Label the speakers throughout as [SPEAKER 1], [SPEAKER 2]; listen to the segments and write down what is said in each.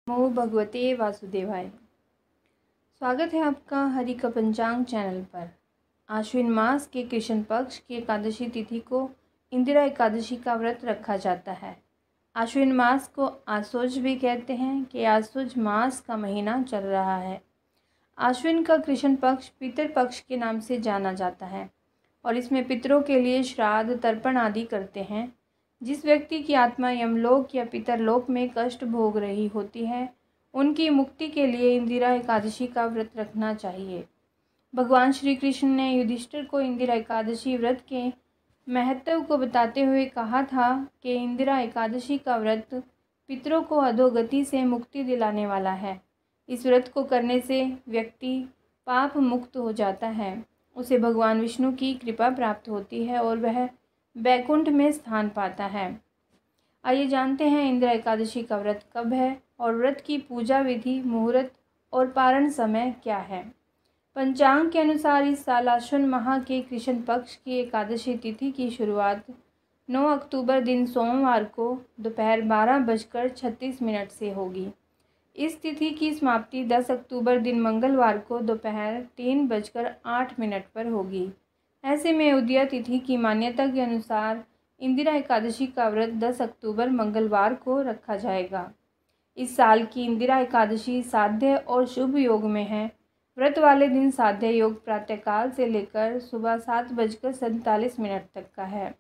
[SPEAKER 1] नमो भगवते वासुदेवाय। स्वागत है आपका हरि का पंचांग चैनल पर। आश्विन मास के कृष्ण पक्ष की एकादशी तिथि को इंदिरा एकादशी का व्रत रखा जाता है। आश्विन मास को आश्वज भी कहते हैं कि आश्वज मास का महीना चल रहा है। आश्विन का कृष्ण पक्ष पितर पक्ष के नाम से जाना जाता है और इसमें पितरों के लिए श्राद्ध तर्पण आदि करते हैं। जिस व्यक्ति की आत्मा यमलोक या पितरलोक में कष्ट भोग रही होती है, उनकी मुक्ति के लिए इंदिरा एकादशी का व्रत रखना चाहिए। भगवान श्री कृष्ण ने युधिष्ठिर को इंदिरा एकादशी व्रत के महत्व को बताते हुए कहा था कि इंदिरा एकादशी का व्रत पितरों को अधोगति से मुक्ति दिलाने वाला है। इस व्रत को करने से व्यक्ति पाप मुक्त हो जाता है, उसे भगवान विष्णु की कृपा प्राप्त होती है और वह बैकुंठ में स्थान पाता है। आइए जानते हैं इंदिरा एकादशी का व्रत कब है और व्रत की पूजा विधि, मुहूर्त और पारण समय क्या है। पंचांग के अनुसार इस साल आश्विन माह के कृष्ण पक्ष की एकादशी तिथि की शुरुआत 9 अक्टूबर दिन सोमवार को दोपहर 12:36 से होगी। इस तिथि की समाप्ति 10 अक्टूबर दिन मंगलवार को दोपहर 3:08 पर होगी। ऐसे में उदया तिथि की मान्यता के अनुसार इंदिरा एकादशी का व्रत 10 अक्टूबर मंगलवार को रखा जाएगा। इस साल की इंदिरा एकादशी साध्य और शुभ योग में है। व्रत वाले दिन साध्य योग प्रातःकाल से लेकर सुबह 7:47 तक का है।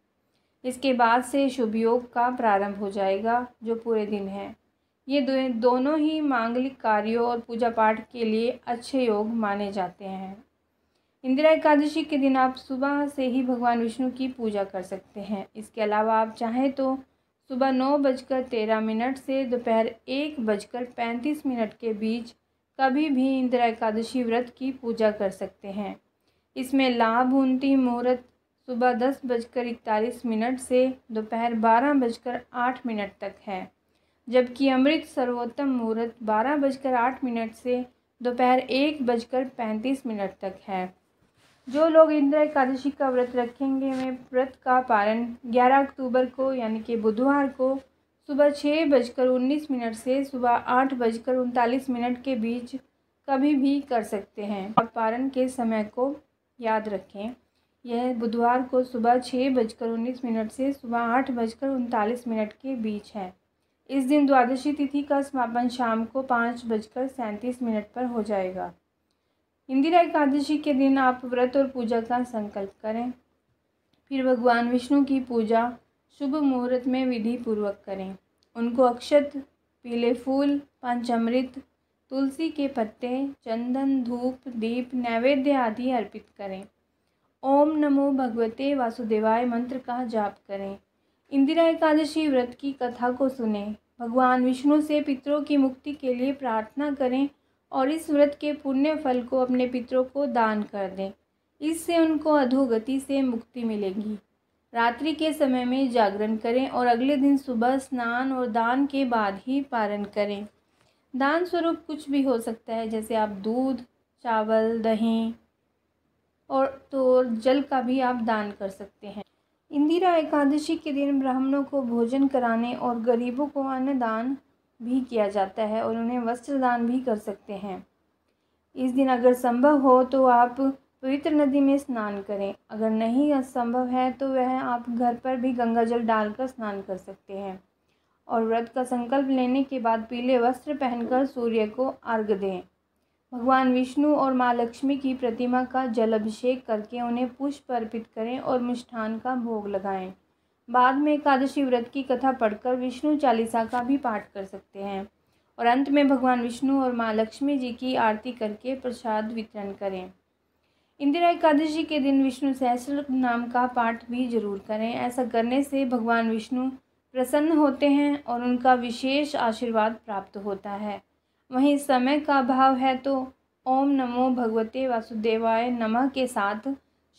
[SPEAKER 1] इसके बाद से शुभ योग का प्रारंभ हो जाएगा, जो पूरे दिन है। ये दोनों ही मांगलिक कार्यों और पूजा पाठ के लिए अच्छे योग माने जाते हैं। इंदिरा एकादशी के दिन आप सुबह से ही भगवान विष्णु की पूजा कर सकते हैं। इसके अलावा आप चाहें तो सुबह 9:13 से दोपहर 1:35 के बीच कभी भी इंदिरा एकादशी व्रत की पूजा कर सकते हैं। इसमें लाभ अंतिम मुहूर्त सुबह 10:41 से दोपहर 12:08 तक है, जबकि अमृत सर्वोत्तम मुहूर्त 12:08 से दोपहर 1:35 तक है। जो लोग इंदिरा एकादशी का व्रत रखेंगे वे व्रत का पारण 11 अक्टूबर को यानी कि बुधवार को सुबह 6:19 से सुबह 8:39 के बीच कभी भी कर सकते हैं। और पारण के समय को याद रखें, यह बुधवार को सुबह 6:19 से सुबह 8:39 के बीच है। इस दिन द्वादशी तिथि का समापन शाम को 5:37 पर हो जाएगा। इंदिरा एकादशी के दिन आप व्रत और पूजा का संकल्प करें, फिर भगवान विष्णु की पूजा शुभ मुहूर्त में विधि पूर्वक करें। उनको अक्षत, पीले फूल, पंचामृत, तुलसी के पत्ते, चंदन, धूप, दीप, नैवेद्य आदि अर्पित करें। ओम नमो भगवते वासुदेवाय मंत्र का जाप करें। इंदिरा एकादशी व्रत की कथा को सुनें, भगवान विष्णु से पितरों की मुक्ति के लिए प्रार्थना करें और इस व्रत के पुण्य फल को अपने पितरों को दान कर दें। इससे उनको अधोगति से मुक्ति मिलेगी। रात्रि के समय में जागरण करें और अगले दिन सुबह स्नान और दान के बाद ही पारण करें। दान स्वरूप कुछ भी हो सकता है, जैसे आप दूध, चावल, दही और जल का भी आप दान कर सकते हैं। इंदिरा एकादशी के दिन ब्राह्मणों को भोजन कराने और गरीबों को अन्नदान भी किया जाता है और उन्हें वस्त्र दान भी कर सकते हैं। इस दिन अगर संभव हो तो आप पवित्र नदी में स्नान करें। अगर नहीं संभव है तो वह आप घर पर भी गंगा जल डालकर स्नान कर सकते हैं। और व्रत का संकल्प लेने के बाद पीले वस्त्र पहनकर सूर्य को अर्घ्य दें। भगवान विष्णु और माँ लक्ष्मी की प्रतिमा का जल अभिषेक करके उन्हें पुष्प अर्पित करें और मिष्ठान का भोग लगाएं। बाद में एकादशी व्रत की कथा पढ़कर विष्णु चालीसा का भी पाठ कर सकते हैं और अंत में भगवान विष्णु और माँ लक्ष्मी जी की आरती करके प्रसाद वितरण करें। इंदिरा एकादशी के दिन विष्णु सहस्त्र नाम का पाठ भी जरूर करें। ऐसा करने से भगवान विष्णु प्रसन्न होते हैं और उनका विशेष आशीर्वाद प्राप्त होता है। वहीं समय का अभाव है तो ओम नमो भगवते वासुदेवाय नमः के साथ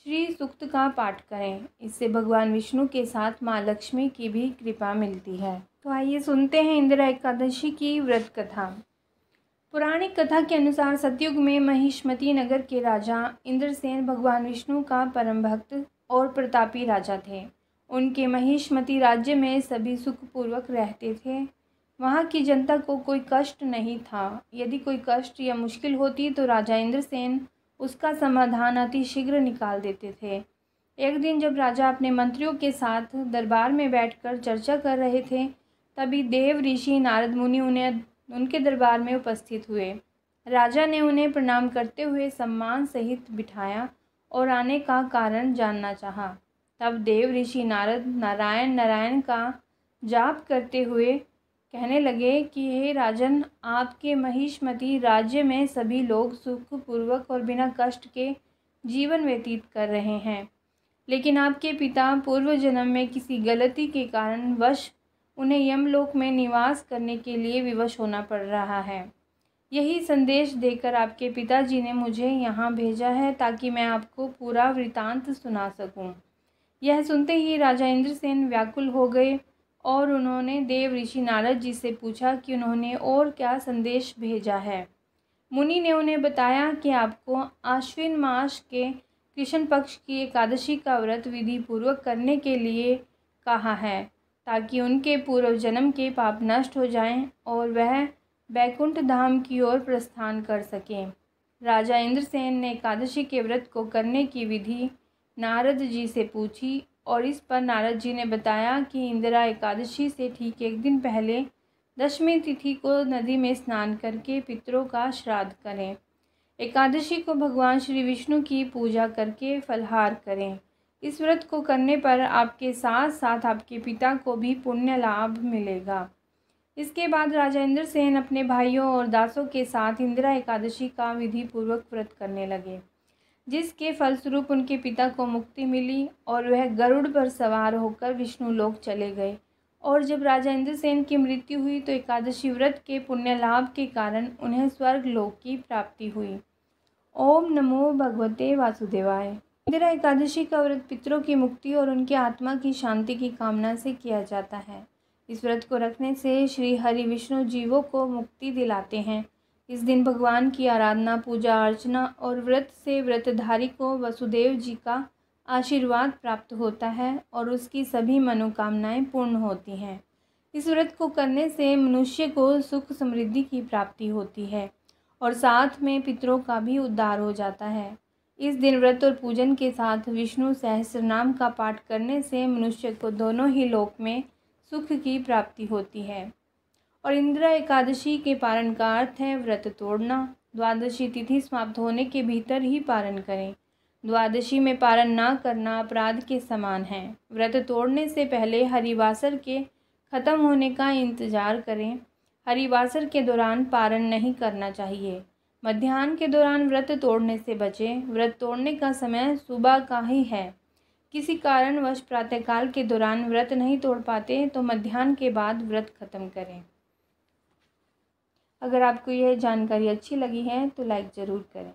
[SPEAKER 1] श्री सूक्त का पाठ करें। इससे भगवान विष्णु के साथ माँ लक्ष्मी की भी कृपा मिलती है। तो आइए सुनते हैं इंदिरा एकादशी की व्रत कथा। पौराणिक कथा के अनुसार सतयुग में महिष्मती नगर के राजा इंद्रसेन भगवान विष्णु का परम भक्त और प्रतापी राजा थे। उनके महिष्मती राज्य में सभी सुखपूर्वक रहते थे। वहाँ की जनता को कोई कष्ट नहीं था। यदि कोई कष्ट या मुश्किल होती तो राजा इंद्रसेन उसका समाधान अति शीघ्र निकाल देते थे। एक दिन जब राजा अपने मंत्रियों के साथ दरबार में बैठकर चर्चा कर रहे थे, तभी देव ऋषि नारद मुनि उनके दरबार में उपस्थित हुए। राजा ने उन्हें प्रणाम करते हुए सम्मान सहित बिठाया और आने का कारण जानना चाहा। तब देव ऋषि नारद नारायण नारायण का जाप करते हुए कहने लगे कि हे राजन, आपके महिष्मती राज्य में सभी लोग सुखपूर्वक और बिना कष्ट के जीवन व्यतीत कर रहे हैं, लेकिन आपके पिता पूर्व जन्म में किसी गलती के कारण वश उन्हें यमलोक में निवास करने के लिए विवश होना पड़ रहा है। यही संदेश देकर आपके पिताजी ने मुझे यहाँ भेजा है ताकि मैं आपको पूरा वृतांत सुना सकूं। यह सुनते ही राजा इंद्रसेन व्याकुल हो गए और उन्होंने देव ऋषि नारद जी से पूछा कि उन्होंने और क्या संदेश भेजा है। मुनि ने उन्हें बताया कि आपको आश्विन मास के कृष्ण पक्ष की एकादशी का व्रत विधि पूर्वक करने के लिए कहा है, ताकि उनके पूर्व जन्म के पाप नष्ट हो जाएं और वह बैकुंठ धाम की ओर प्रस्थान कर सकें। राजा इंद्रसेन ने एकादशी के व्रत को करने की विधि नारद जी से पूछी और इस पर नारद जी ने बताया कि इंदिरा एकादशी से ठीक एक दिन पहले दशमी तिथि को नदी में स्नान करके पितरों का श्राद्ध करें। एकादशी को भगवान श्री विष्णु की पूजा करके फलाहार करें। इस व्रत को करने पर आपके साथ साथ आपके पिता को भी पुण्य लाभ मिलेगा। इसके बाद राजा इंद्रसेन अपने भाइयों और दासों के साथ इंदिरा एकादशी का विधि पूर्वक व्रत करने लगे, जिसके फलस्वरूप उनके पिता को मुक्ति मिली और वह गरुड़ पर सवार होकर विष्णु लोक चले गए। और जब राजा इंद्रसेन की मृत्यु हुई तो एकादशी व्रत के पुण्य लाभ के कारण उन्हें स्वर्ग लोक की प्राप्ति हुई। ओम नमो भगवते वासुदेवाय। इंदिरा एकादशी का व्रत पितरों की मुक्ति और उनके आत्मा की शांति की कामना से किया जाता है। इस व्रत को रखने से श्री हरि विष्णु जीवों को मुक्ति दिलाते हैं। इस दिन भगवान की आराधना, पूजा अर्चना और व्रत से व्रतधारी को वसुदेव जी का आशीर्वाद प्राप्त होता है और उसकी सभी मनोकामनाएं पूर्ण होती हैं। इस व्रत को करने से मनुष्य को सुख समृद्धि की प्राप्ति होती है और साथ में पितरों का भी उद्धार हो जाता है। इस दिन व्रत और पूजन के साथ विष्णु सहस्रनाम का पाठ करने से मनुष्य को दोनों ही लोक में सुख की प्राप्ति होती है। और इंदिरा एकादशी के पारण का अर्थ है व्रत तोड़ना। द्वादशी तिथि समाप्त होने के भीतर ही पारण करें। द्वादशी में पारण ना करना अपराध के समान है। व्रत तोड़ने से पहले हरिवासर के खत्म होने का इंतजार करें। हरिवासर के दौरान पारण नहीं करना चाहिए। मध्याह्न के दौरान व्रत तोड़ने से बचें। व्रत तोड़ने का समय सुबह का ही है। किसी कारणवश प्रातःकाल के दौरान व्रत नहीं तोड़ पाते तो मध्याह्न के बाद व्रत खत्म करें। अगर आपको यह जानकारी अच्छी लगी है तो लाइक ज़रूर करें।